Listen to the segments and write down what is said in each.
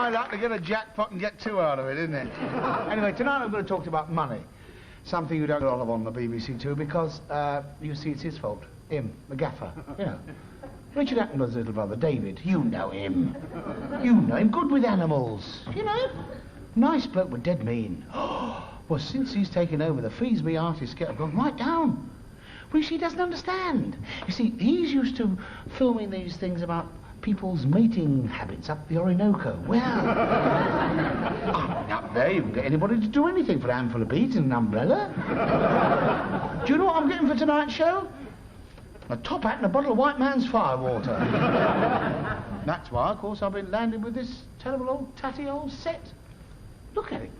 my luck to get a jackpot and get two out of it, isn't it? Anyway, tonight I'm going to talk about money. Something you don't get a lot of on the BBC Two, because, you see, it's his fault. Him, the gaffer, you know. Richard Attenborough's little brother, David, you know him. You know him, good with animals, you know. Nice bloke, but dead mean. Well, since he's taken over, the Freesby artist have gone right down. Well, he doesn't understand. You see, he's used to filming these things about people's mating habits up the Orinoco. Well, up there you can get anybody to do anything for a handful of beads and an umbrella. Do you know what I'm getting for tonight's show? A top hat and a bottle of white man's firewater. That's why, of course, I've been landed with this terrible old tatty old set. Look at it.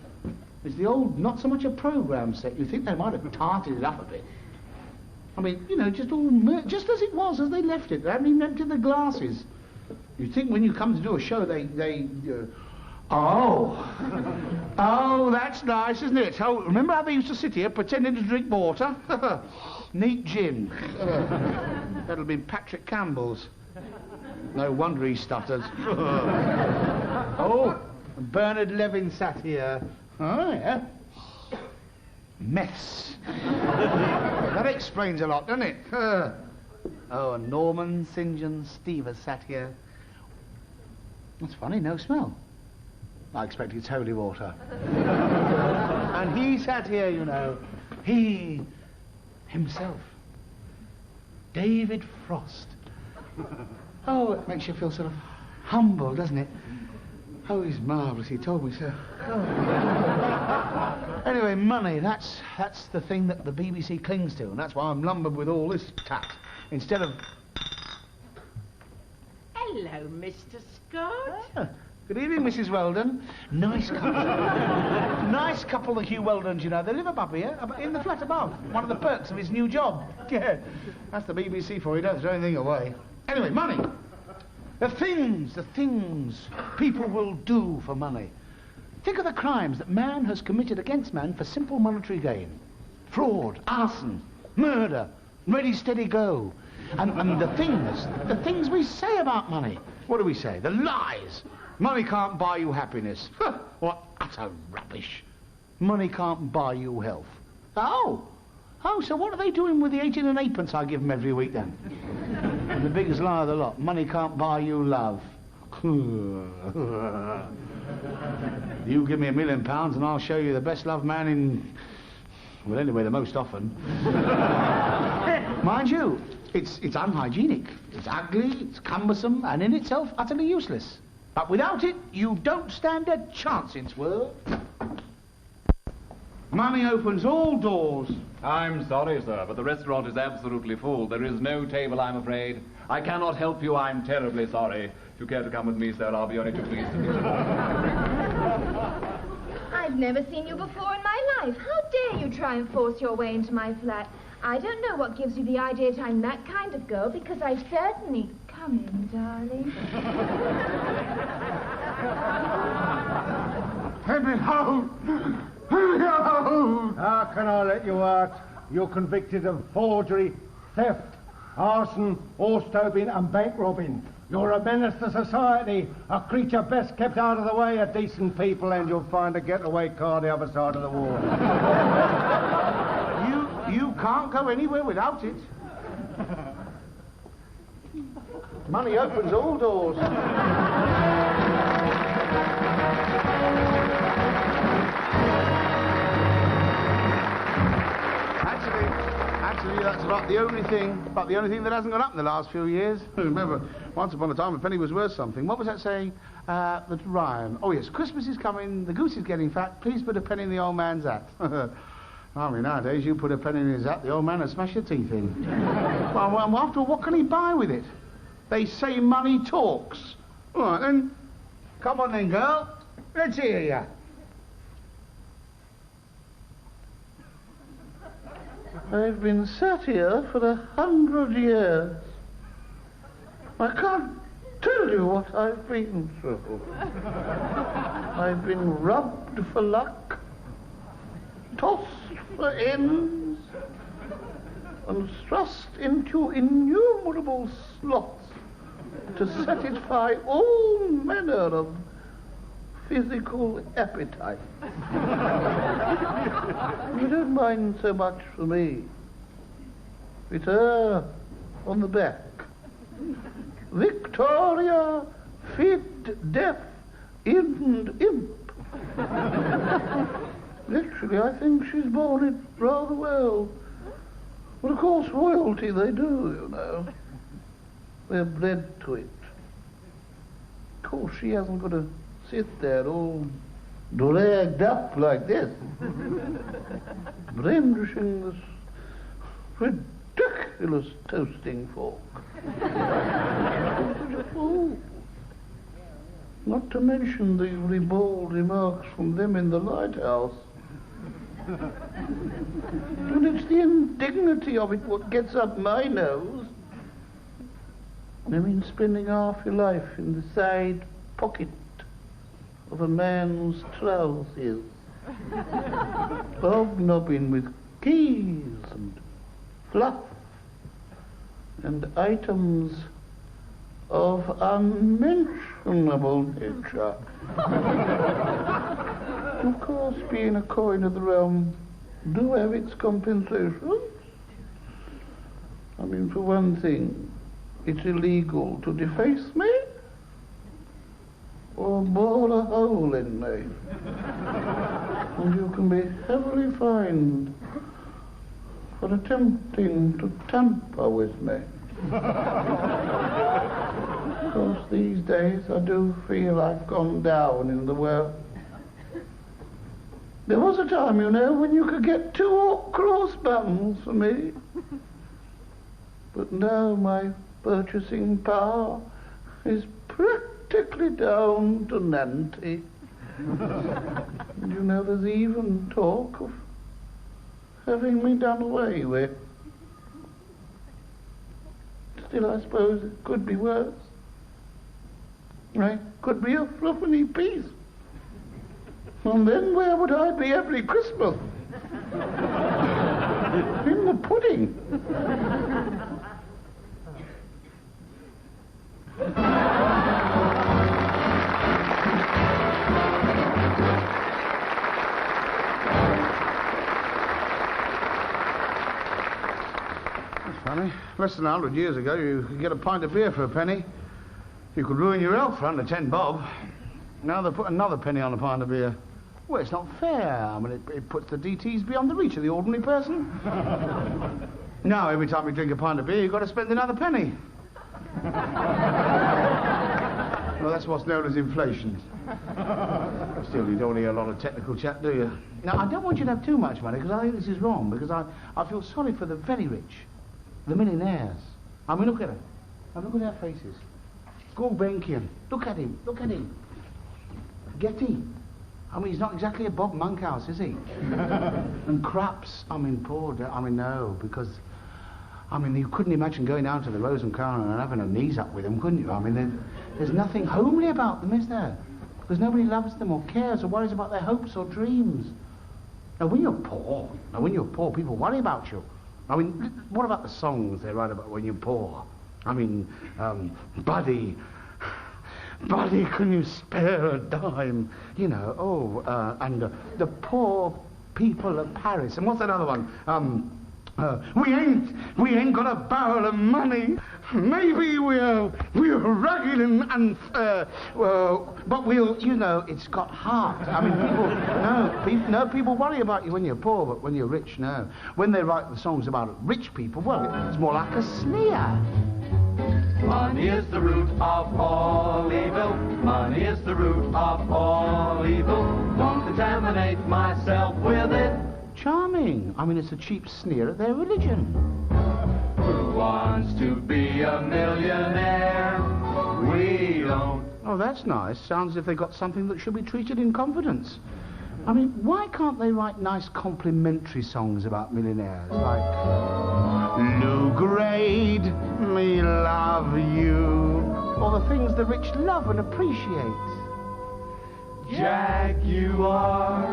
It's the old, not so much a programme set. You think they might have tarted it up a bit. I mean, you know, just all just as it was, as they left it. They haven't even emptied the glasses. You think when you come to do a show, oh, that's nice, isn't it? Oh, remember how they used to sit here pretending to drink water? Neat gin. That'll be Patrick Campbell's. No wonder he stutters. Oh, Bernard Levin sat here. Oh, yeah. Mess. That explains a lot, doesn't it? Oh, and Norman St. John Stevens sat here. That's funny, no smell. I expect it's holy water. And he sat here, you know. He himself. David Frost. Oh, it makes you feel sort of humble, doesn't it? Oh, he's marvellous, he told me so. Oh. Anyway, money, that's the thing that the BBC clings to, and that's why I'm lumbered with all this tat. Instead of... Hello, Mr. Scott. Ah, good evening, Mrs. Weldon. Nice couple. Nice couple, the Hugh Weldons, you know. They live above here, in the flat above. One of the perks of his new job. Yeah, that's the BBC for you, don't throw anything away. Anyway, money. The things people will do for money. Think of the crimes that man has committed against man for simple monetary gain. Fraud, arson, murder, ready, steady, go. And the things we say about money. What do we say? The lies. Money can't buy you happiness. What utter rubbish. Money can't buy you health. Oh, so what are they doing with the 18 and 8pence I give them every week then? And the biggest lie of the lot, money can't buy you love. You give me £1 million and I'll show you the best loved man in... well, anyway, the most often. Mind you, it's unhygienic, it's ugly, it's cumbersome, and in itself utterly useless. But without it, you don't stand a chance in this world. Money opens all doors. I'm sorry, sir, but the restaurant is absolutely full. There is no table, I'm afraid. I cannot help you. I'm terribly sorry. If you care to come with me, sir, I'll be only too pleased to meet you. I've never seen you before in my life. How dare you try and force your way into my flat? I don't know what gives you the idea that I'm that kind of girl, because I certainly... Come in, darling. Let me out! Let me out! How can I let you out? You're convicted of forgery, theft, arson, horse-toping and bank robbing. You're a menace to society, a creature best kept out of the way of decent people, and you'll find a getaway car the other side of the wall. You can't go anywhere without it. Money opens all doors. Actually, that's about the only thing that hasn't gone up in the last few years. Remember, once upon a time, a penny was worth something. What was that saying? That rhyme. Oh, yes, Christmas is coming, the goose is getting fat, please put a penny in the old man's hat. I mean, nowadays, you put a penny in his hat, the old man will smash your teeth in. Well, after all, what can he buy with it? They say money talks. All right, then. Come on, then, girl. Let's hear ya. I've been sat here for 100 years. I can't tell you what I've been through. I've been rubbed for luck, tossed for ends, and thrust into innumerable slots to satisfy all manner of physical appetite. You don't mind so much for me. It's her on the back. Victoria, fit, deaf, and imp. Actually, I think she's borne it rather well. But of course, royalty they do, you know. They're bred to it. Of course, she hasn't got to sit there all dragged up like this, brandishing this ridiculous toasting fork. Such a fool. Not to mention the ribald remarks from them in the lighthouse. And it's the indignity of it what gets up my nose. I mean, spending half your life in the side pocket of a man's trousers, hobnobbing with keys and fluff and items of unmentionable nature. Of course, being a coin of the realm do have its compensations. I mean, for one thing, it's illegal to deface me or bore a hole in me. And you can be heavily fined for attempting to tamper with me. Of course, these days I do feel I've gone down in the world. There was a time, you know, when you could get 2 cross buns for me. But now my purchasing power is practically down to Nanty. And you know, there's even talk of having me done away with. Still, I suppose it could be worse. I could be a threepenny piece. And then where would I be every Christmas? In the pudding. Funny. Less than 100 years ago, you could get a pint of beer for a penny. You could ruin your health for under 10 bob. Now they put another penny on a pint of beer. Well, it's not fair. I mean, it puts the DTs beyond the reach of the ordinary person. Now, every time you drink a pint of beer, you've got to spend another penny. Well, that's what's known as inflation. Still, you don't want to hear a lot of technical chat, do you? Now, I don't want you to have too much money, because I think this is wrong, because I feel sorry for the very rich. The millionaires. I mean, look at them. Now, look at their faces. Gulbenkian. Look at him. Look at him. Getty. I mean, he's not exactly a Bob Monkhouse, is he? And Craps. I mean, no, because... I mean, you couldn't imagine going down to the Rose and Crown and having a knees up with them, couldn't you? I mean, there's nothing homely about them, is there? Because nobody loves them or cares or worries about their hopes or dreams. Now, when you're poor, people worry about you. I mean, what about the songs they write about when you're poor? I mean, Buddy, can you spare a dime? You know, and the poor people of Paris. And what's that other one? We ain't got a barrel of money. Maybe we're ragged and but we'll, you know, it's got heart. I mean, people worry about you when you're poor, but when you're rich, no. When they write the songs about rich people, well, it's more like a sneer. Money is the root of all evil. Money is the root of all evil. Don't contaminate myself with it. Charming. I mean, it's a cheap sneer at their religion. Who wants to be a millionaire? We don't. Oh, that's nice. Sounds as if they got something that should be treated in confidence. I mean, why can't they write nice complimentary songs about millionaires? Like, low grade, me love you. Or the things the rich love and appreciate. Jaguar,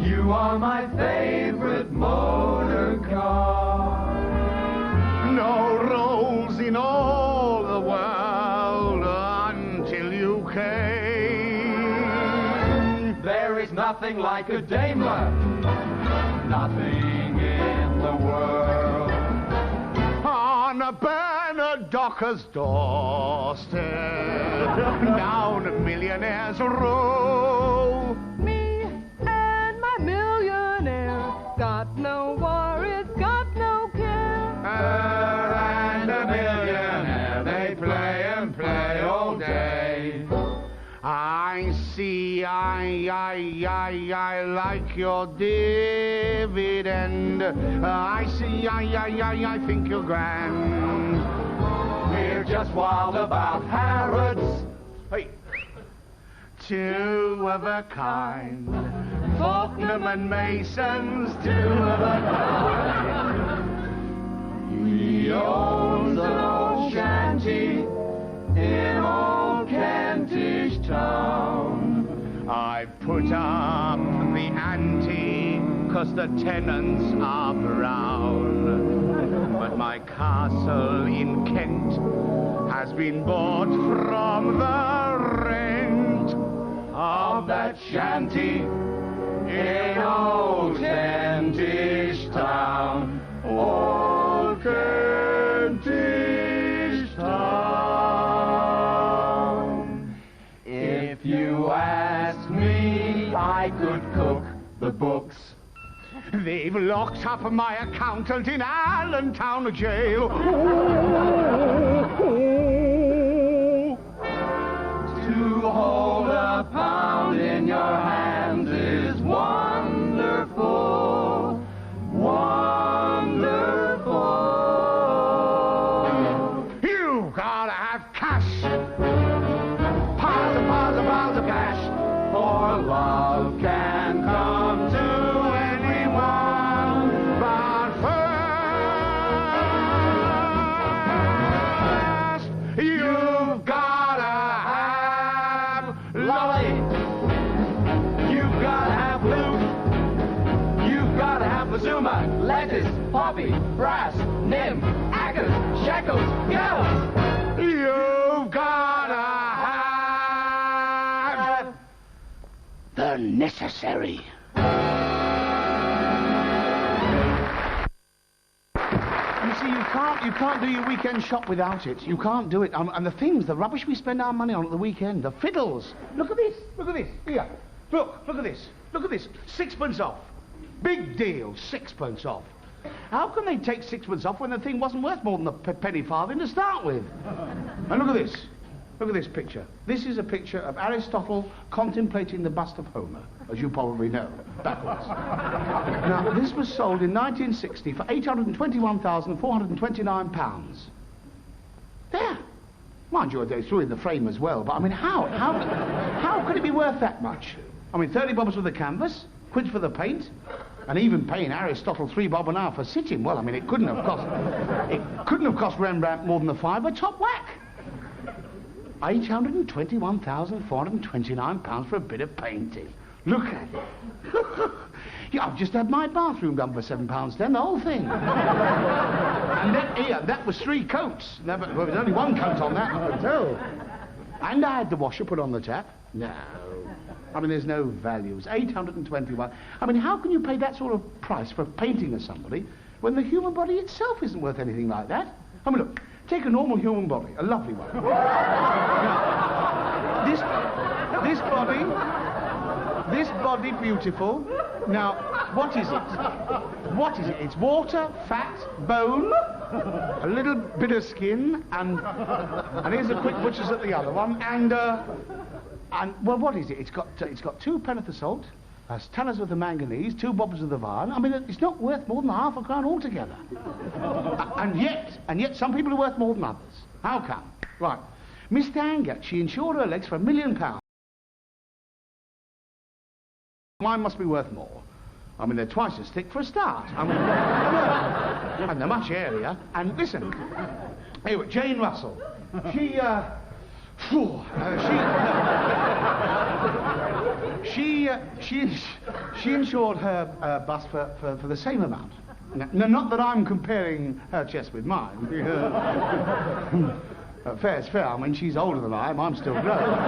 you are my favorite motor car. No rose in all the world until you came. is nothing like a Daimler. Nothing in the world. On a Bernard Docker's doorstep, down a millionaire's row. Me and my millionaire got no worries, got no care. Her and a millionaire, they play and play all day. I see, I like your dividend. I see, I think you're grand. We're just wild about Harrods. Hey, two of a kind. Fortnum and Masons, two of a kind. He owns an old shanty in old Kentish town. I put up the ante 'cause the tenants are brown. But my castle in Kent has been bought from the rent of that shanty in old Kentish town. Old Kentish town. If you ask me, I could cook the books. They've locked up my accountant in Allentown jail. To hold a pound in your hands is wonderful, wonderful. You gotta have cash. Piles and piles and piles of cash. For love can come to anyone, But first, you've gotta have lolly. You've gotta have flute. You've gotta have mazuma, lettuce, poppy, brass, nim, agate, shekels, gals. You've gotta have the necessary. You see, you can't do your weekend shop without it. You can't do it. And the things, the rubbish we spend our money on at the weekend, the fiddles. Look at this. Look at this. Here. Look at this. Look at this. 6pence off. Big deal. 6pence off. How can they take 6pence off when the thing wasn't worth more than a penny farthing to start with? And look at this. Look at this picture. This is a picture of Aristotle contemplating the bust of Homer, as you probably know, backwards. Now, this was sold in 1960 for £821,429. There. Mind you, they threw in the frame as well, but I mean, how could it be worth that much? I mean, 30 bob for the canvas, quid for the paint, and even paying Aristotle 3 bob an hour for sitting. Well, I mean, it couldn't have cost Rembrandt more than a fiver top whack. £821,429 for a bit of painting. Look at it. Yeah, I've just had my bathroom done for £7.10, the whole thing. And that was 3 coats. Well, there was only 1 coat on that, I can tell. And I had the washer put on the tap. No. I mean, there's no values. 821. I mean, how can you pay that sort of price for a painting of somebody when the human body itself isn't worth anything like that? I mean, look. Take a normal human body, a lovely one. Now, this body beautiful. Now, what is it? What is it? It's water, fat, bone, a little bit of skin, and here's a quick butcher's at the other one, and well, what is it? It's got 2 penn'orth of salt, tanners of the manganese, 2 bobbers of the varn. I mean, it's not worth more than half a crown altogether. And yet some people are worth more than others. How come? Right. Miss Dangat, she insured her legs for £1 million. Mine must be worth more. I mean, they're twice as thick for a start. I mean, and they're much airier. And listen, anyway, Jane Russell, she insured her bust for the same amount. No, not that I'm comparing her chest with mine. Fair's fair. I mean, she's older than I am. I'm still grown.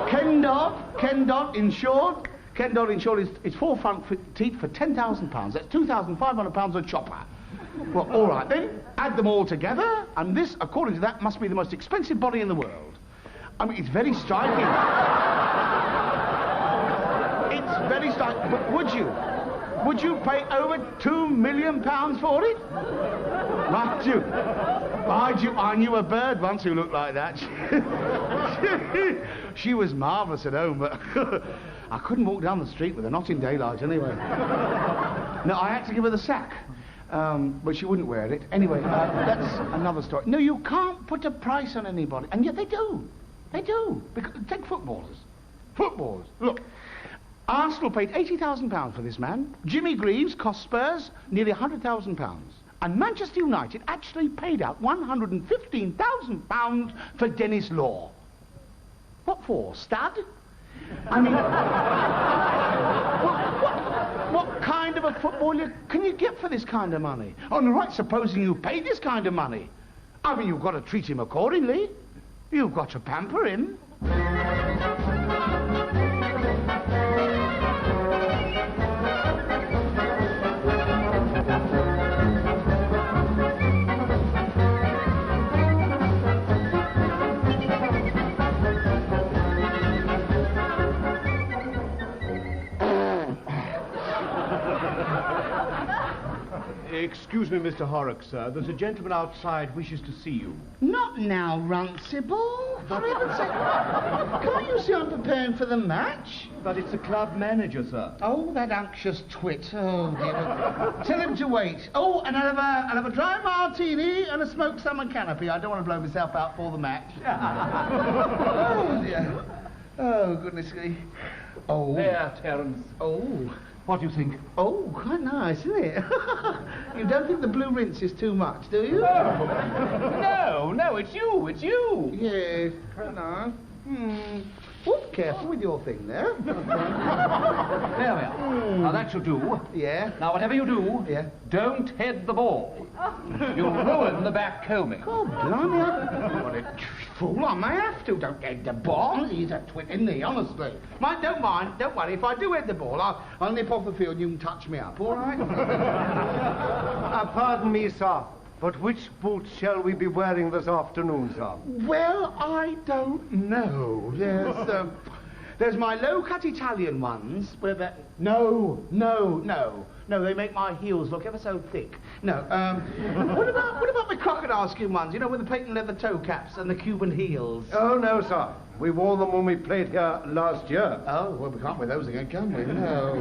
Ken Dodd insured. Ken Dodd insured his 4 front teeth for £10,000. That's £2,500 a chopper. Well, all right then. Add them all together, and this, according to that, must be the most expensive body in the world. I mean, it's very striking. It's very striking. But would you pay over £2 million for it? Mind you, I knew a bird once who looked like that. She was marvellous at home, but I couldn't walk down the street with her, not in daylight anyway. No, I had to give her the sack, but she wouldn't wear it. Anyway, that's another story. No, you can't put a price on anybody, and yet they do. They do. Because, take footballers. Footballers. Look, Arsenal paid £80,000 for this man. Jimmy Greaves cost Spurs nearly £100,000. And Manchester United actually paid out £115,000 for Dennis Law. What for? Stud? I mean, what kind of a footballer can you get for this kind of money? Oh, no, right, supposing you paid this kind of money. I mean, you've got to treat him accordingly. You've got to pamper him. Excuse me, Mr. Horrocks, sir. There's a gentleman outside wishes to see you. Not now, Runcible. For heaven's sake. Can't you see I'm preparing for the match? But it's the club manager, sir. Oh, that anxious twit. Oh, dear. Tell him to wait. Oh, and I'll have a dry martini and a smoked salmon canopy. I don't want to blow myself out for the match. Oh, dear. Oh, goodness me. Oh. There, Terence. Oh. What do you think? Oh, quite nice, isn't it? You don't think the blue rinse is too much, do you? No, it's you. Yes, quite nice. Oh, careful with your thing there. There we are. Now that should do. Yeah. Now whatever you do, Yeah. don't head the ball. You'll ruin the back combing. Oh, blimey. What a fool, I may have to. Don't head the ball. He's a twit, isn't he, honestly? Don't mind, don't worry. If I do head the ball, I'll nip off the field and you can touch me up, all right? Pardon me, sir, but which boots shall we be wearing this afternoon, sir? Well, I don't know. There's my low-cut Italian ones, where the... No, they make my heels look ever so thick. No, what about my crocodile skin ones, you know, with the patent leather toe caps and the Cuban heels? Oh, no, sir. We wore them when we played here last year. Oh, well, we can't wear those again, can we? No.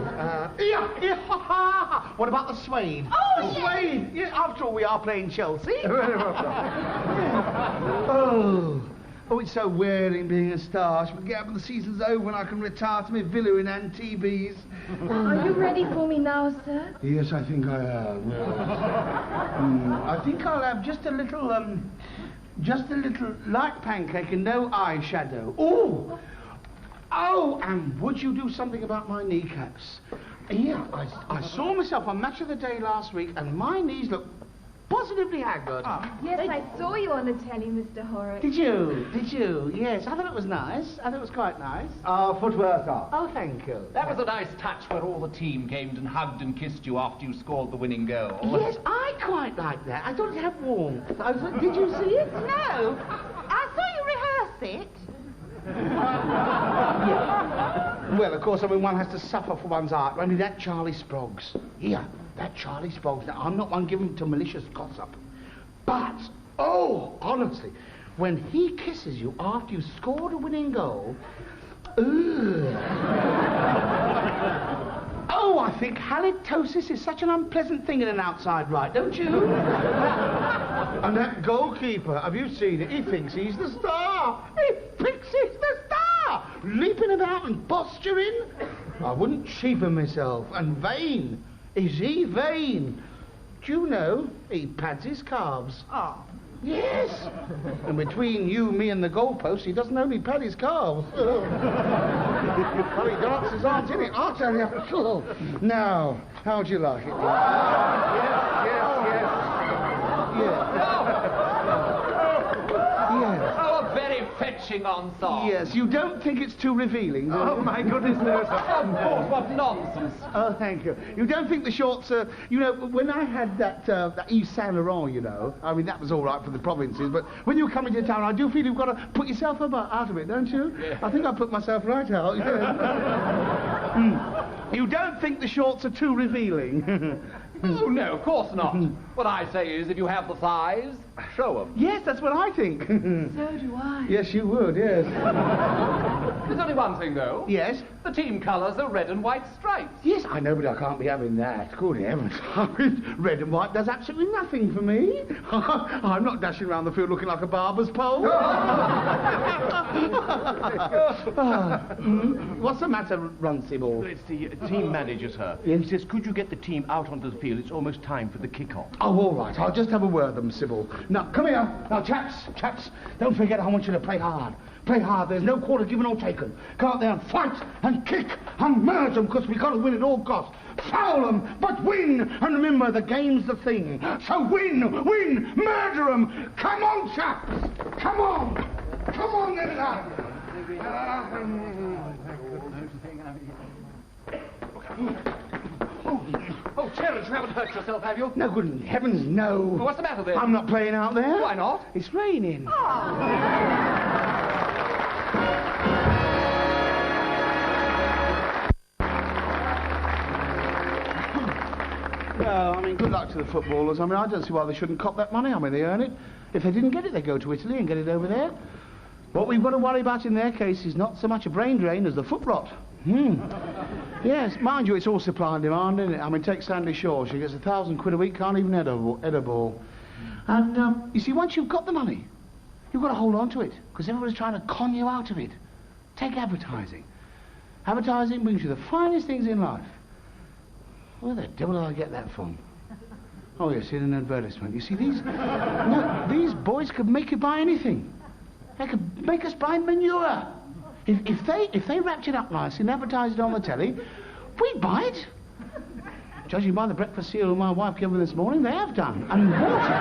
What about the suede? Oh, suede! Yeah, after all, we are playing Chelsea. Very well, sir. Oh, it's so wearing being a star. Shall we get up when the season's over and I can retire to my villa in Antibes? Are you ready for me now, sir? Yes, I think I am. I think I'll have just a little light pancake and no eyeshadow. Oh, and would you do something about my kneecaps? Yeah, I saw myself on Match of the Day last week and my knees look positively haggard. Yes, I saw you on the telly, Mr. Horrocks. Did you? Yes, I thought it was nice. I thought it was quite nice. Footwear, sir. Oh, thank you. That was a nice touch where all the team came and hugged and kissed you after you scored the winning goal. Yes, I quite like that. I thought it had warmth. Did you see it? No, I saw you rehearse it. Well, of course, I mean, one has to suffer for one's art. I mean, that Charlie Sproggs. Yeah, that Charlie Sproggs. Now, I'm not one given to malicious gossip. But, honestly, when he kisses you after you scored a winning goal... Oh, I think halitosis is such an unpleasant thing in an outside right, don't you? And that goalkeeper, have you seen it? He thinks he's the star. He thinks he's the star. Leaping about and posturing. I wouldn't cheapen myself. And vain. Is he vain? Do you know he pads his calves? Oh. Yes. And between you, me and the goalpost, he doesn't only pad his calves. Well, he dances on, in it, I'll tell you. Now, how'd you like it? Oh, a very fetching etching on soft. Yes, you don't think it's too revealing, do you? Oh, my goodness, no, sir. Of course, what nonsense. Oh, thank you. You don't think the shorts are... You know, when I had that Yves Saint Laurent, you know, I mean, that was all right for the provinces, but when you come into town, I do feel you've got to put yourself out of it, don't you? Yeah. I think I put myself right out. You don't think the shorts are too revealing? Oh, no, of course not. What I say is, if you have the size, show them. Yes, that's what I think. So do I. Yes, you would, yes. There's only one thing, though. Yes? The team colours are red and white stripes. Yes, I know, but I can't be having that. Good heavens. I mean, red and white does absolutely nothing for me. I'm not dashing around the field looking like a barber's pole. What's the matter, Runcible? It's the team manager, sir. Yes? He says, could you get the team out onto the field? It's almost time for the kick-off. Oh, all right. I'll just have a word with them, Sybil. Now, come here. Now, chaps, don't forget I want you to play hard. Play hard. There's no quarter given or taken. Go out there and fight and kick and merge them, because we've got to win at all costs. Foul them, but win. And remember, the game's the thing. So win, murder them. Come on, chaps. Come on. Come on, then, lad. Oh, Terence, you haven't hurt yourself, have you? No, good heavens, no. Well, what's the matter, then? I'm not playing out there. Why not? It's raining. No, I mean, good luck to the footballers. I mean, I don't see why they shouldn't cop that money. I mean, they earn it. If they didn't get it, they go to Italy and get it over there. What we've got to worry about in their case is not so much a brain drain as the foot rot. Yes, mind you, it's all supply and demand, isn't it? I mean, take Sandy Shaw. She gets £1,000 a week, can't even head a ball. And, you see, once you've got the money, you've got to hold on to it, because everybody's trying to con you out of it. Take advertising. Advertising brings you the finest things in life. Where the devil did I get that from? Oh, yes, in an advertisement. You see, these boys could make you buy anything. They could make us buy manure. If they wrapped it up nicely and advertised it on the telly, we'd buy it. Judging by the breakfast cereal my wife gave me this morning, they have done. And water.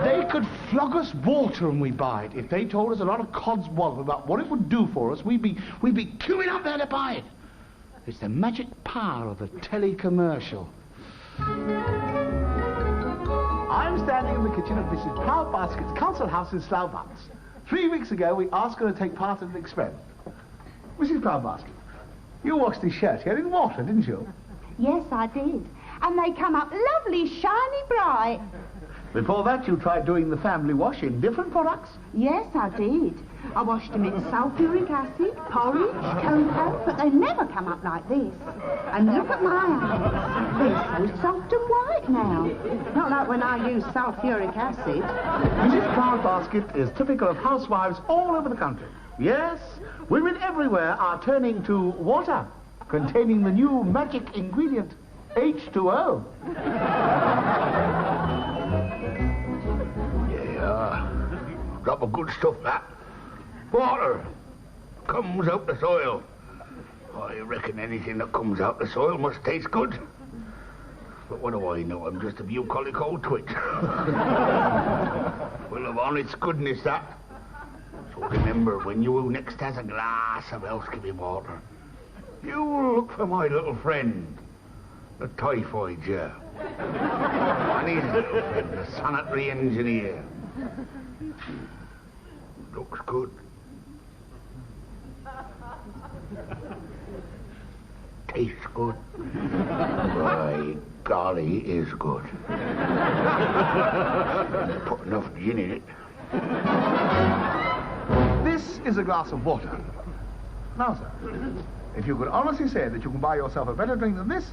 They could flog us water and we'd buy it. If they told us a lot of cod's wallop about what it would do for us, we'd be queuing up there to buy it. It's the magic power of the telly-commercial. I'm standing in the kitchen of Mrs. Power Basket's council house in Slough Bunce. 3 weeks ago, we asked her to take part in an experiment. Mrs. Power Basket, you washed his shirt here in water, didn't you? Yes, I did. And they come up lovely, shiny bright. Before that, you tried doing the family wash in different products. Yes, I did. I washed them in sulfuric acid, porridge, cocoa, but they never come up like this. And look at my eyes. They're so soft and white now. Not like when I used sulfuric acid. Mrs. Power Basket is typical of housewives all over the country. Yes, women everywhere are turning to water, containing the new magic ingredient, H2O. Yeah, drop of good stuff, that. Water comes out the soil. I reckon anything that comes out the soil must taste good. But what do I know? I'm just a bucolic old twit. Full of honest goodness, that. So remember, when you next has a glass of housekeeping water, you look for my little friend, the typhoid germ. And his little friend, the sanitary engineer. Looks good. Tastes good. By golly, is good. Put enough gin in it. This is a glass of water. Now, sir, if you could honestly say that you can buy yourself a better drink than this,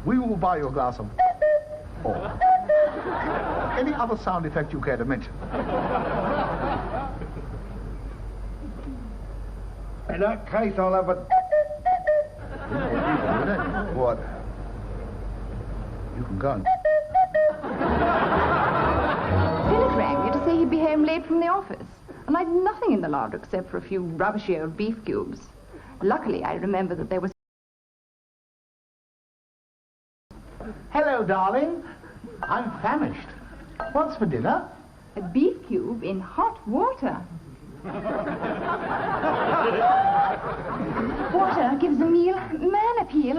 we will buy you a glass of... or any other sound effect you care to mention. In that case, I'll have a... What? You can go. Philip rang me to say he'd be home late from the office. And I'd nothing in the larder except for a few rubbishy old beef cubes. Luckily, I remember that there was... Hello, darling. I'm famished. What's for dinner? a beef cube in hot water. Water gives the meal man appeal.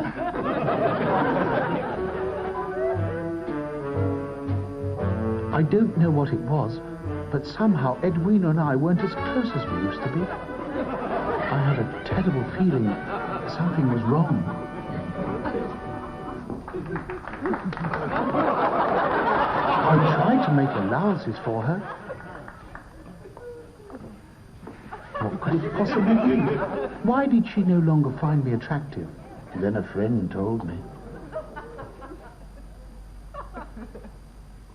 I don't know what it was, but somehow Edwina and I weren't as close as we used to be. I had a terrible feeling that something was wrong. I tried to make allowances for her. What could it possibly be? Why did she no longer find me attractive? Then a friend told me.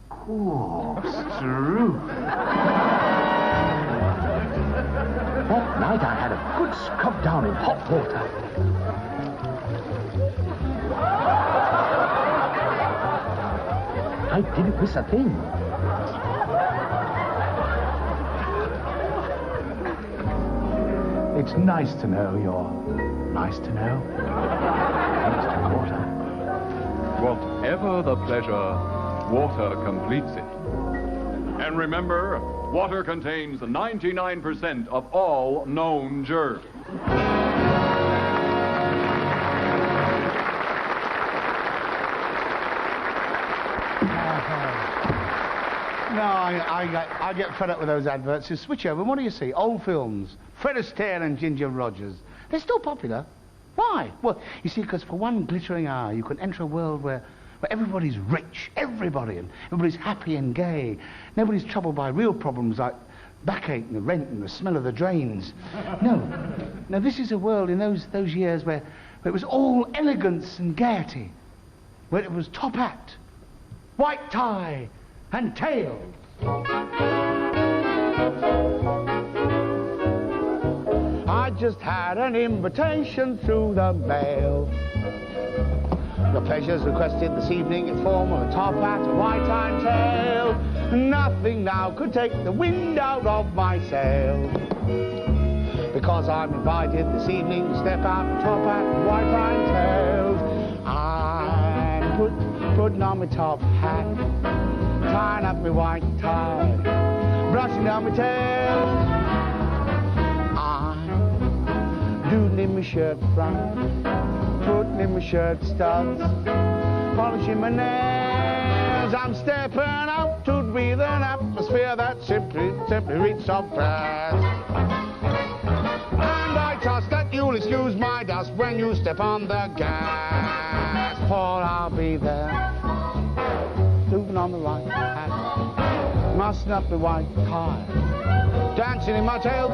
Corkscrew. That night I had a good scrub down in hot water. I didn't miss a thing. It's nice to know you're nice to know. Thanks to water. Whatever the pleasure, water completes it. And remember, water contains 99% of all known germs. No, I get fed up with those adverts. You switch over, and what do you see? Old films. Fred Astaire and Ginger Rogers. They're still popular. Why? Well, you see, because for one glittering hour, you can enter a world where everybody's rich, everybody, and everybody's happy and gay. Nobody's troubled by real problems like backache and the rent and the smell of the drains. No, this is a world in those years where it was all elegance and gaiety, where it was top hat, white tie, and tails. I just had an invitation through the mail. The pleasures requested this evening, it's formal, a top hat, a white tie and tail. Nothing now could take the wind out of my sail. Because I'm invited this evening to step out in top hat, white tie and tails. I'm putting on my top hat, tying up my white tie, brushing down my tail. I'm doing in my shirt front, putting in my shirt studs, polishing my nails. I'm stepping out to breathe an atmosphere that simply reads of breath. And I trust that you'll excuse my dust when you step on the gas, for I'll be there, moving on the right hat, mussing up the white tie, dancing in my tail.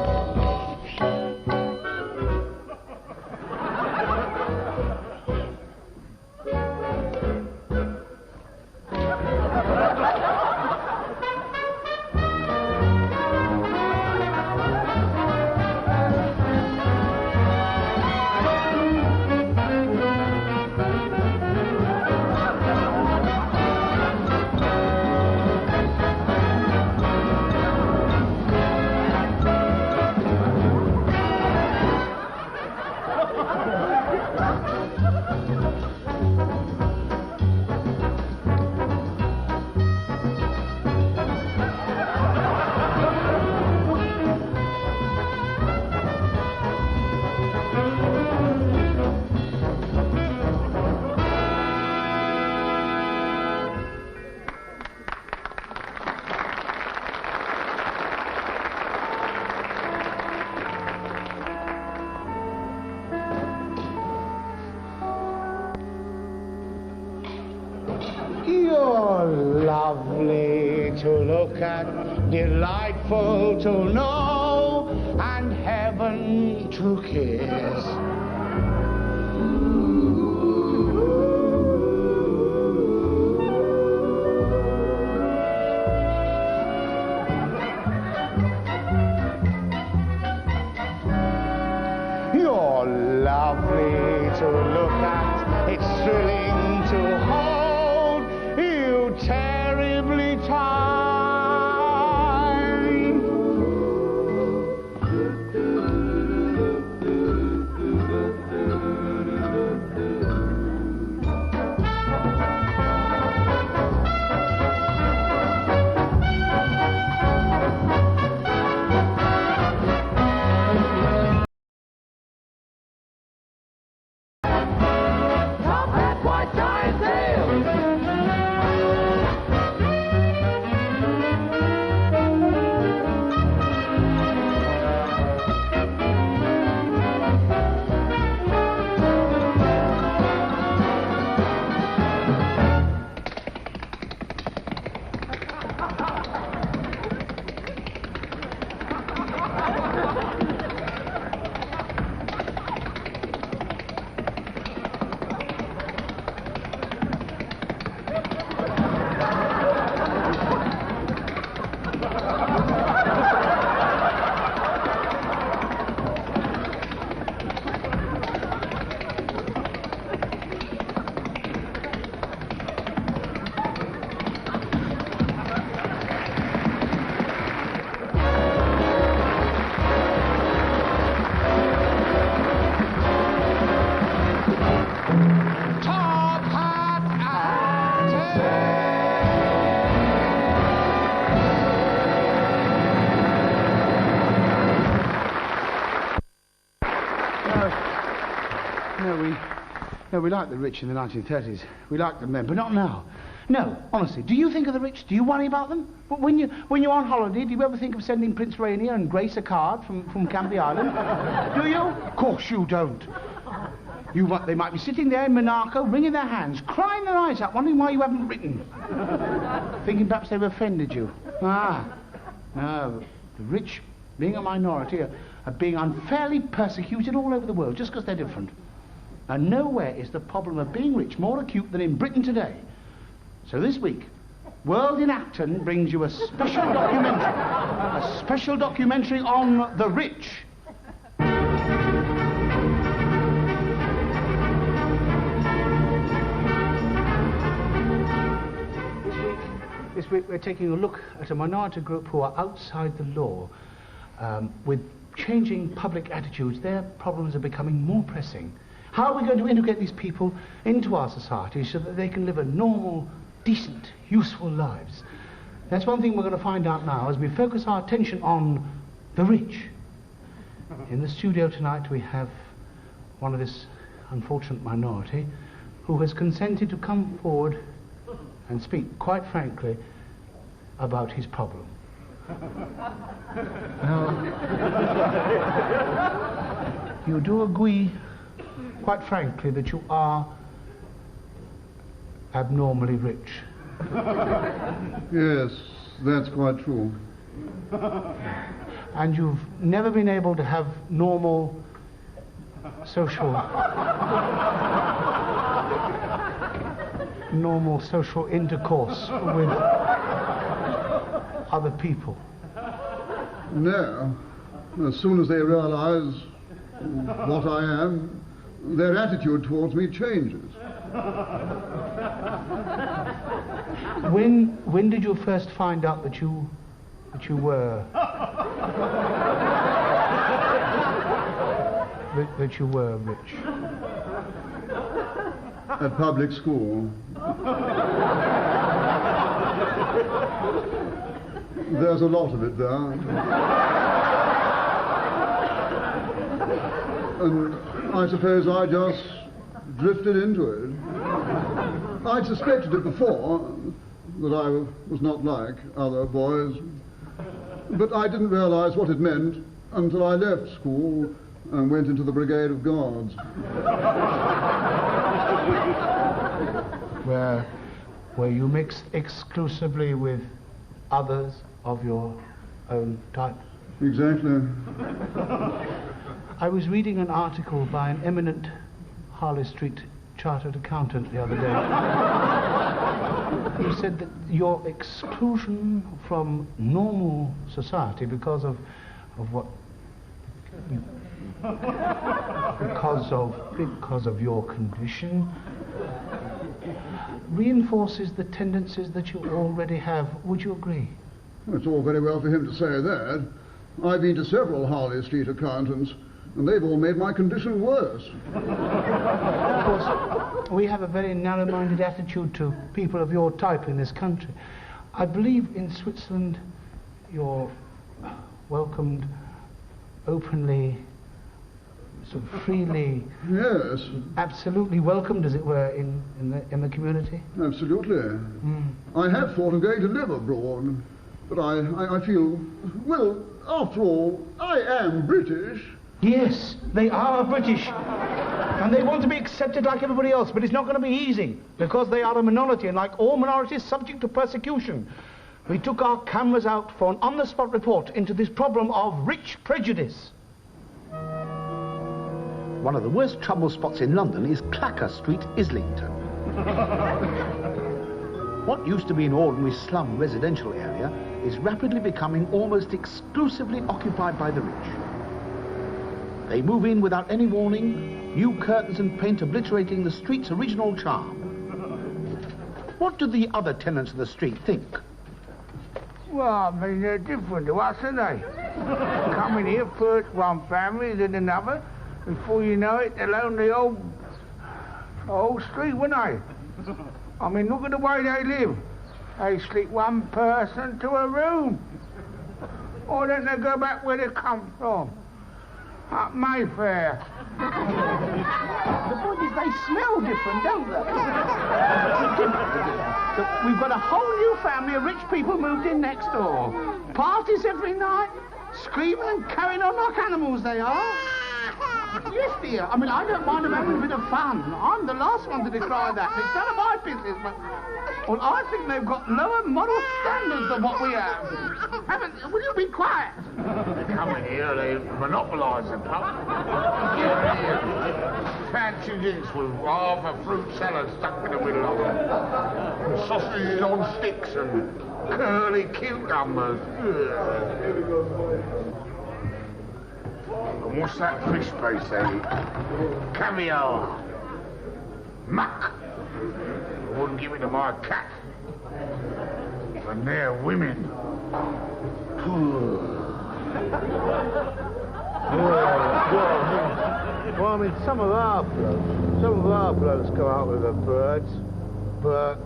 Lovely to look at, delightful to know, and heaven to kiss. You're lovely to look at, it's thrilling to hold, you terribly tired. No, we liked the rich in the 1930s. We liked them then, but not now. No, honestly, do you think of the rich? Do you worry about them? But when you're on holiday, do you ever think of sending Prince Rainier and Grace a card from Canby Island? Do you? Of course you don't. They might be sitting there in Monaco, wringing their hands, crying their eyes out, wondering why you haven't written. Thinking perhaps they've offended you. No, the rich, being a minority, are being unfairly persecuted all over the world just because they're different. And nowhere is the problem of being rich more acute than in Britain today. So this week, World in Acton brings you a special documentary on the rich. This week we're taking a look at a minority group who are outside the law. With changing public attitudes, their problems are becoming more pressing. How are we going to integrate these people into our society so that they can live a normal, decent, useful lives? That's one thing we're going to find out now as we focus our attention on the rich. In the studio tonight we have one of this unfortunate minority who has consented to come forward and speak quite frankly about his problem. Now, you do agree, quite frankly, that you are abnormally rich? Yes, that's quite true. And you've never been able to have normal social intercourse with other people? No. As soon as they realize what I am, their attitude towards me changes. When did you first find out that you were that you were rich? At public school. There's a lot of it there. And I suppose I just drifted into it. I'd suspected it before, that I was not like other boys, but I didn't realize what it meant until I left school and went into the Brigade of Guards. Where you mixed exclusively with others of your own type? Exactly. I was reading an article by an eminent Harley Street chartered accountant the other day. He said that your exclusion from normal society because of what? Because of your condition reinforces the tendencies that you already have. Would you agree? It's all very well for him to say that. I've been to several Harley Street accountants, and they've all made my condition worse. Of course, we have a very narrow-minded attitude to people of your type in this country. I believe in Switzerland you're welcomed openly, sort of freely. Yes. Absolutely welcomed, as it were, in the community. Absolutely. I have thought of going to live abroad, but I feel, well, after all, I am British. Yes, they are British. And they want to be accepted like everybody else, but it's not going to be easy, because they are a minority, and like all minorities, subject to persecution. We took our cameras out for an on-the-spot report into this problem of rich prejudice. One of the worst trouble spots in London is Clacker Street, Islington. What used to be an ordinary slum residential area is rapidly becoming almost exclusively occupied by the rich. They move in without any warning, new curtains and paint obliterating the street's original charm. What do the other tenants of the street think? Well, I mean, they're different to us, aren't they? Coming here, first one family, then another. Before you know it, they'll own the whole street, won't they? I mean, look at the way they live. They sleep one person to a room. Or don't they go back where they come from? Up Mayfair. The point is they smell different, don't they? We've got a whole new family of rich people moved in next door. Parties every night, screaming and carrying on like animals they are. Yes, dear. I mean, I don't mind them having a bit of fun. I'm the last one to decry that. It's none of my business, but... Well, I think they've got lower moral standards than what we have. Will you be quiet? They come in here, they monopolise the pub. Fancy drinks with half a fruit salad stuck in the middle of them. And sausages on sticks and curly cucumbers. And what's that fish base they eat? Caviar. Muck. I wouldn't give it to my cat. And they're women. Well, I mean, some of our blokes go out with the birds, but,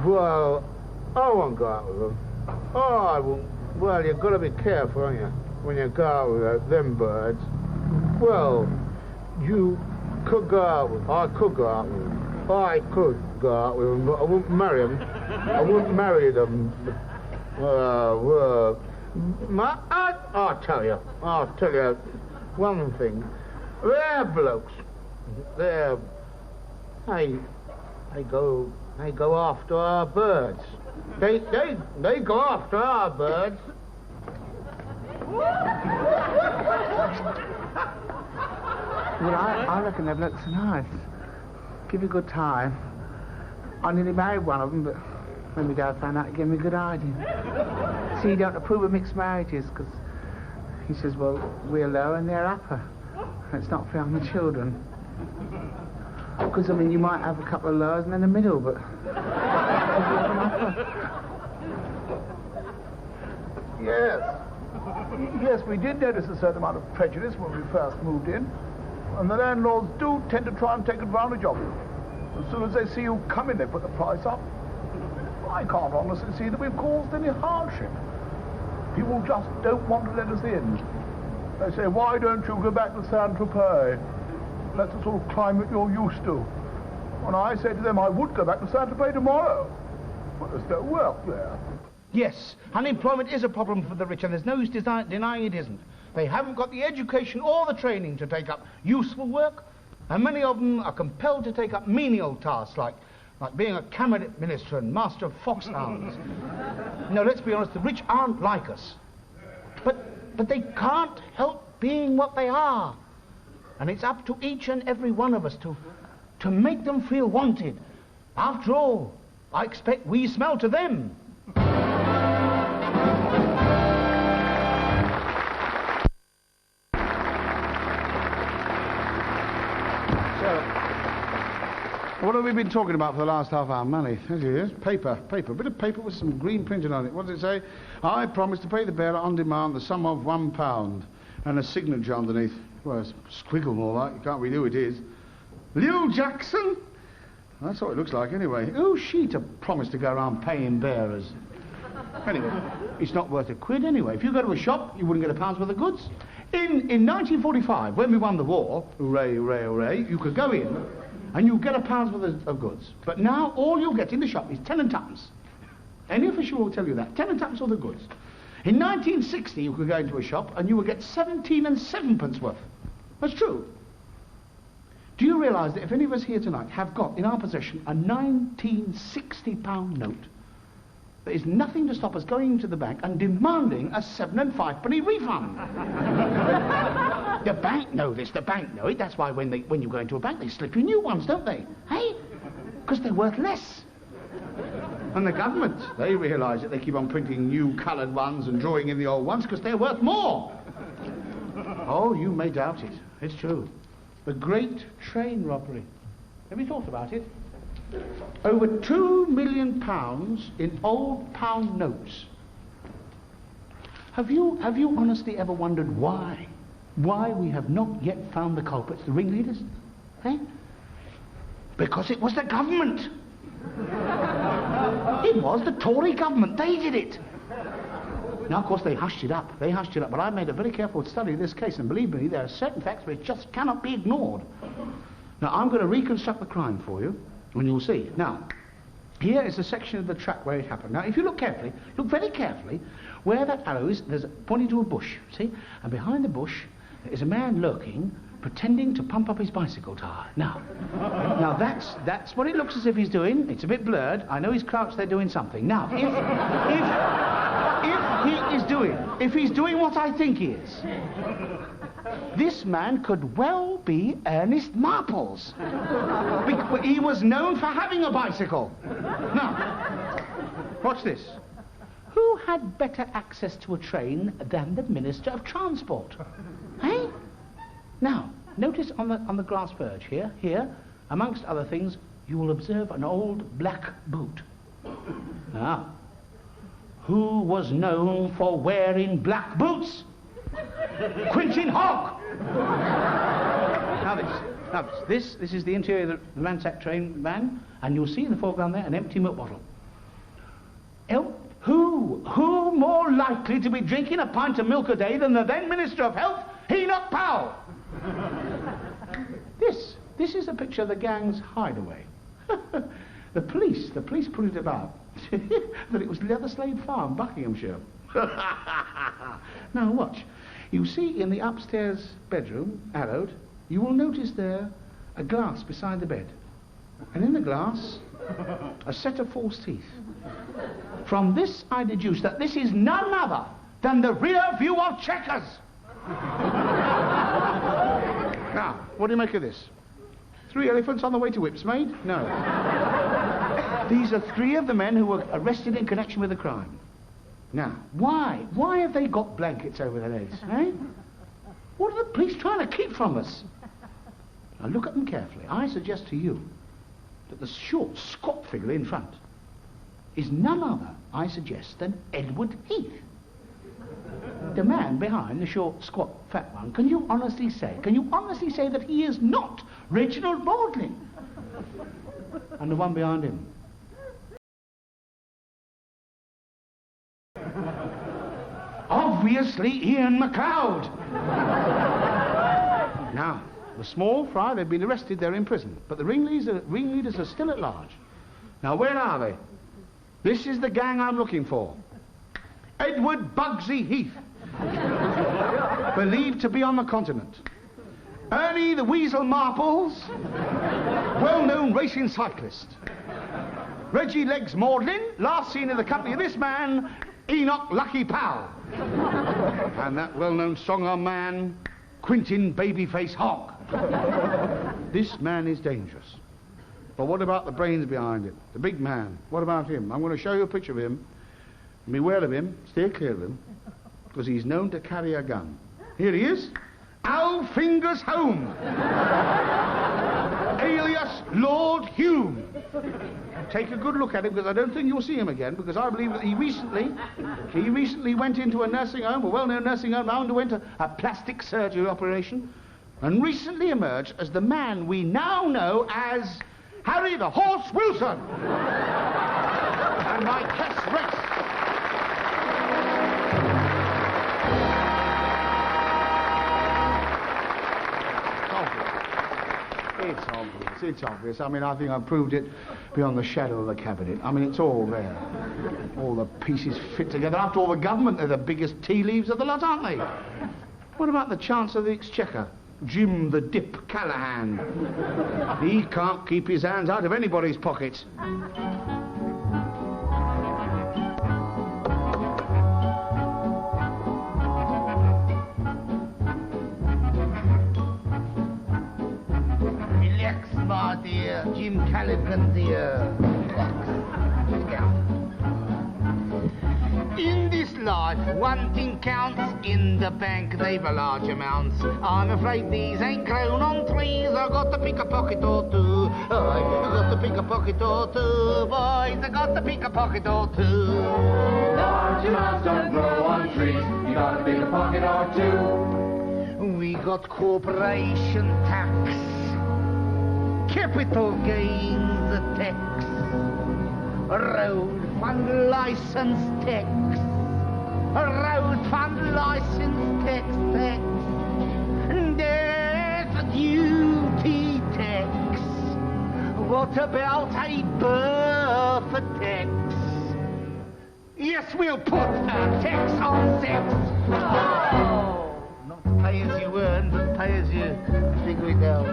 well, I won't go out with them. Oh, I won't. Well, you've got to be careful, haven't you, when you go out with them birds. Well, you could go out with them. I could go out with them. I could go out with them, but I wouldn't marry them. I wouldn't marry them. I'll tell you one thing. They're blokes. They go after our birds. They go after our birds. Well, I reckon they're blokes nice. Give you a good time. I nearly married one of them, but when my dad found out, he gave me a good idea. See, he don't approve of mixed marriages, because he says, well, we're lower and they're upper. And it's not fair on the children. Because, I mean, you might have a couple of lowers and then a middle, but... Yes, we did notice a certain amount of prejudice when we first moved in. And the landlords do tend to try and take advantage of you. As soon as they see you come in, they put the price up. I can't honestly see that we've caused any hardship. People just don't want to let us in. They say, why don't you go back to Saint-Tropez? That's the sort of climate you're used to. And I say to them, I would go back to Saint-Tropez tomorrow. But there's no work there. Yes, unemployment is a problem for the rich, and there's no use denying it isn't. They haven't got the education or the training to take up useful work, and many of them are compelled to take up menial tasks like being a cabinet minister and master of foxhounds. No, let's be honest, the rich aren't like us. But they can't help being what they are. And it's up to each and every one of us to make them feel wanted. After all, I expect we smell to them. What have we been talking about for the last half hour? Money. Yes, paper. A bit of paper with some green printing on it. What does it say? I promise to pay the bearer on demand the sum of £1. And a signature underneath. Well, it's squiggle and all that. You can't read who it is. Lil Jackson? That's what it looks like anyway. Who's she to promise to go around paying bearers? Anyway, it's not worth a quid anyway. If you go to a shop, you wouldn't get £1 worth of goods. In 1945, when we won the war, hooray, hooray, hooray, you could go in and you get £1 worth of goods. But now all you'll get in the shop is 10 and twopence. Any official will tell you that. 10 and twopence worth of goods. In 1960, you could go into a shop and you would get 17 and 7p worth. That's true. Do you realise that if any of us here tonight have got in our possession a £1960 note, there is nothing to stop us going to the bank and demanding a 7 and 5p refund. The bank know this, the bank know it. That's why when you go into a bank, they slip you new ones, don't they? Hey? Because they're worth less. And the government, they realise that they keep on printing new coloured ones and drawing in the old ones because they're worth more. Oh, you may doubt it. It's true. The Great Train Robbery. Have you thought about it? Over £2 million in old pound notes. Have you honestly ever wondered why we have not yet found the culprits, the ringleaders? Eh? Because it was the government. It was the Tory government. They did it. Now, of course, they hushed it up. But I made a very careful study of this case, and believe me, there are certain facts which just cannot be ignored. Now, I'm going to reconstruct the crime for you, and you'll see. Now, here is a section of the track where it happened. Now, if you look carefully, look very carefully, where that arrow is, there's pointing to a bush, see? And behind the bush is a man lurking, pretending to pump up his bicycle tire. Now, that's what it looks as if he's doing. It's a bit blurred. I know he's crouched there doing something. Now, if he's doing what I think he is, this man could well be Ernest Marples. He was known for having a bicycle. Now, watch this. Who had better access to a train than the Minister of Transport? Eh? Now, notice on the glass verge here, amongst other things, you will observe an old black boot. Now, who was known for wearing black boots? Quintin Hogg! Now this is the interior of the ransacked train van, and you'll see in the foreground there an empty milk bottle. Who more likely to be drinking a pint of milk a day than the then Minister of Health, Enoch Powell? This is a picture of the gang's hideaway. The police put it about that it was Leatherslade Farm, Buckinghamshire. Now watch. You see in the upstairs bedroom, arrowed, you will notice there a glass beside the bed. And in the glass, a set of false teeth. From this I deduce that this is none other than the rear view of Checkers. Now, what do you make of this? 3 elephants on the way to Whipsmade? No. These are 3 of the men who were arrested in connection with the crime. Now, why? Why have they got blankets over their heads, eh? What are the police trying to keep from us? Now, look at them carefully. I suggest to you that the short, squat figure in front is none other, I suggest, than Edward Heath. The man behind the short, squat, fat one, can you honestly say that he is not Reginald Baldwin? And the one behind him? Obviously Ian MacLeod. Now, the small fry, they've been arrested, they're in prison. But the ringleaders are still at large. Now, where are they? This is the gang I'm looking for. Edward Bugsy Heath. Believed to be on the continent. Ernie the Weasel Marples. Well-known racing cyclist. Reggie Legs Maudlin, last seen in the company of this man, Enoch Lucky Powell. And that well-known strong-arm man, Quintin Babyface Hogg. This man is dangerous. But what about the brains behind it? The big man. What about him? I'm going to show you a picture of him. Beware of him. Stay clear of him. Because he's known to carry a gun. Here he is. Al Fingers Home. Alias Lord Hume. Take a good look at him, because I don't think you'll see him again, because I believe that he recently went into a nursing home, a well-known nursing home, now underwent a plastic surgery operation, and recently emerged as the man we now know as Harry the Horse Wilson. And my case rests. It's obvious. I mean, I think I've proved it beyond the shadow of a cabinet. I mean, it's all there. All the pieces fit together. After all, the government, they're the biggest tea leaves of the lot, aren't they? What about the Chancellor of the Exchequer? Jim the Dip Callahan. He can't keep his hands out of anybody's pockets. Dear Jim Callaghan, dear. In this life, one thing counts. In the bank, they've a large amounts. I'm afraid these ain't grown on trees. I've got to pick a pocket or two. I've got to pick a pocket or two, boys. I've got to pick a pocket or two. Large amounts don't grow on trees. You gotta pick a pocket or two. We got corporation tax, capital gains tax, road fund license tax, road fund license tax. And there's a duty tax. What about a birth tax? Yes, we'll put a tax on theft. Oh! Not pay as you earn, but pay as you figure it out.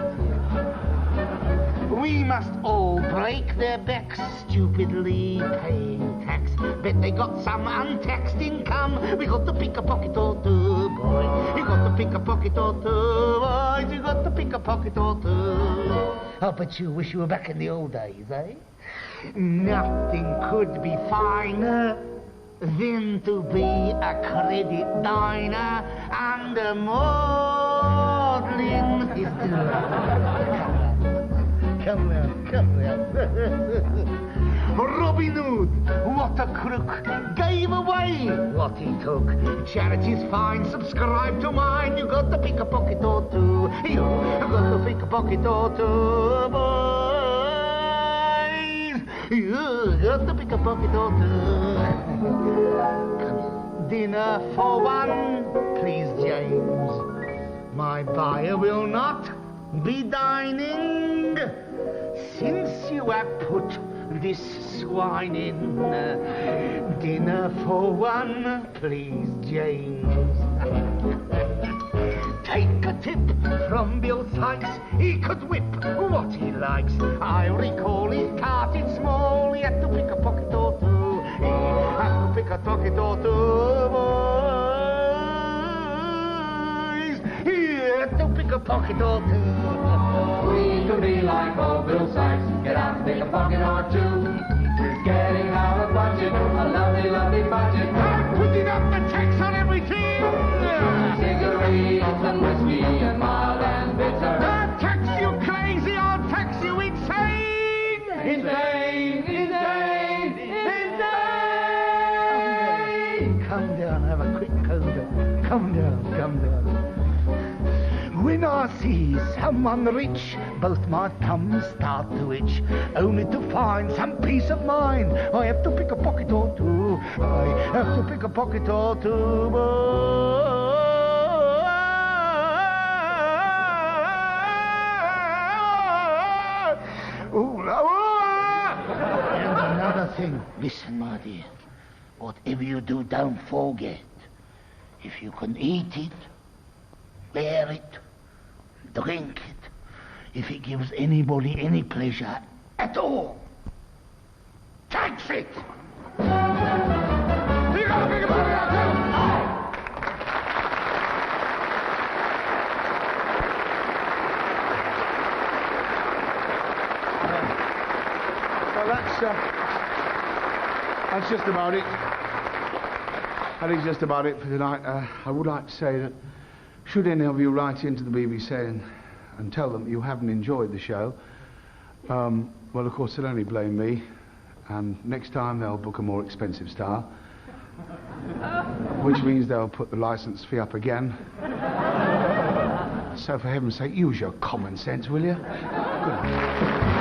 We must all break their backs, stupidly paying tax. Bet they got some untaxed income. We got to pick a pocket or two, boy. You got to pick a pocket or two, boys. You got to pick a pocket or two. I bet you wish you were back in the old days, eh? Nothing could be finer than to be a credit diner and a maudlin history. Come now. Robin Hood, what a crook, gave away what he took. Charity's fine, subscribe to mine. You got to pick a pocket or two. You got to pick a pocket or two, boys. You got to pick a pocket or two. Dinner for one, please, James. My buyer will not be dining. Since you have put this swine in, dinner for one, please, James. Take a tip from Bill Sykes. He could whip what he likes. I recall he started small. He had to pick a pocket or two. He had to pick a pocket or two, boys. He had to pick a pocket or two. We could be like old Bill Sykes, get out and pick a pocket or two. We're getting out of budget, a lovely, lovely budget. I'm putting up the tax on everything. Cigarettes and whiskey and mild and bitter. I'll tax you crazy, I'll tax you insane. Insane, insane, insane. Come down, have a quick coda. Come down, come down. When I see someone rich, both my thumbs start to itch. Only to find some peace of mind, I have to pick a pocket or two. I have to pick a pocket or two, boys. And another thing, listen, my dear. Whatever you do, don't forget. If you can eat it, wear it, drink it, if it gives anybody any pleasure at all, tax it! You gotta think about it now, Well, that's just about it. That is just about it for tonight. I would like to say that should any of you write into the BBC and tell them you haven't enjoyed the show, well, of course, they'll only blame me, and next time they'll book a more expensive star, which means they'll put the licence fee up again. So, for heaven's sake, use your common sense, will you? Good night.